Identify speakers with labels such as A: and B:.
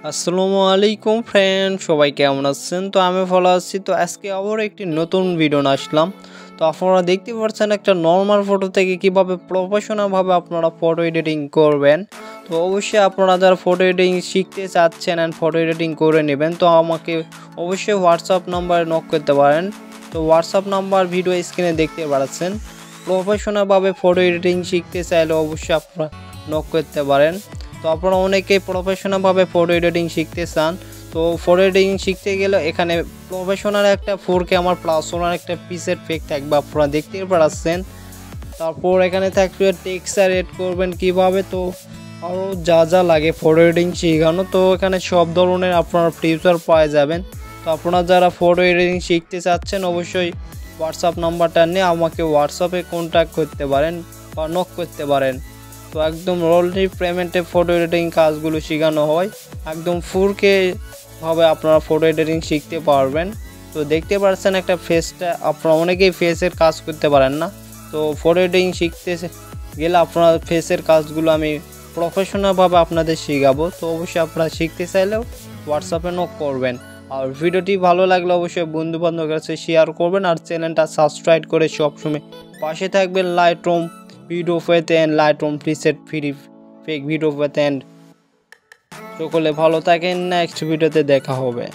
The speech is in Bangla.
A: আসসালামু আলাইকুম ফ্রেন্ড, সবাই কেমন আছেন? তো আমি ভালো আছি। তো আজকে আবার একটি নতুন ভিডিও নিয়ে আসলাম। তো আপনারা দেখতে পাচ্ছেন একটা নর্মাল ফটো থেকে কিভাবে প্রফেশনালভাবে আপনারা ফটো এডিটিং করবেন। তো অবশ্যই আপনারা যারা ফটো এডিটিং শিখতে চাচ্ছেন অ্যান্ড ফটো এডিটিং করে নেবেন, তো আমাকে অবশ্যই হোয়াটসঅ্যাপ নাম্বারে নক করতে পারেন। তো হোয়াটসঅ্যাপ নাম্বার ভিডিও স্ক্রিনে দেখতে পাচ্ছেন। প্রফেশনালভাবে ফটো এডিটিং শিখতে চাইলে অবশ্যই আপনারা নক করতে পারেন। তো আপনারা অনেকেই প্রফেশনালভাবে ফটো এডিটিং শিখতে চান। তো ফটো এডিটিং শিখতে গেলে এখানে প্রফেশনাল একটা 4K আমার প্লাস ওনার একটা পিসের ফেক থাকবে, আপনারা দেখতে পাচ্ছেন। তারপর এখানে থাকবে টেক্সচার এড করবেন কিভাবে, তো আরও যা যা লাগে ফটো এডিটিং শেখানো, তো এখানে সব ধরনের আপনারা ফিচার পাওয়া যাবেন। তো আপনারা যারা ফটো এডিটিং শিখতে চাচ্ছেন অবশ্যই হোয়াটসঅ্যাপ নাম্বারটা নিয়ে আমাকে হোয়াটসঅ্যাপে কন্ট্যাক্ট করতে পারেন বা নক করতে পারেন। তো একদম রোললি পেমেন্টে ফটো এডিটিং কাজগুলো শেখানো হয়, একদম 4K ভাবে আপনারা ফটো এডিটিং শিখতে পারবেন। তো দেখতে পাচ্ছেন একটা ফেসটা, আপনারা অনেকেই ফেসের কাজ করতে পারেন না। তো ফটো এডিটিং শিখতে গেলে আপনারা ফেসের কাজগুলো আমি প্রফেশনালভাবে আপনাদের শেখাবো। তো অবশ্যই আপনারা শিখতে চাইলেও হোয়াটসঅ্যাপে নক করবেন। আর ভিডিওটি ভালো লাগলে অবশ্যই বন্ধুবান্ধবের কাছে শেয়ার করবেন আর চ্যানেলটা সাবস্ক্রাইব করে সবসময় পাশে থাকবেন। লাইটরুম ভিডিও পেতে and Lightroom preset free fake video পেতে। সকলে ভালো থাকেন, নেক্সট ভিডিওতে দেখা হবে।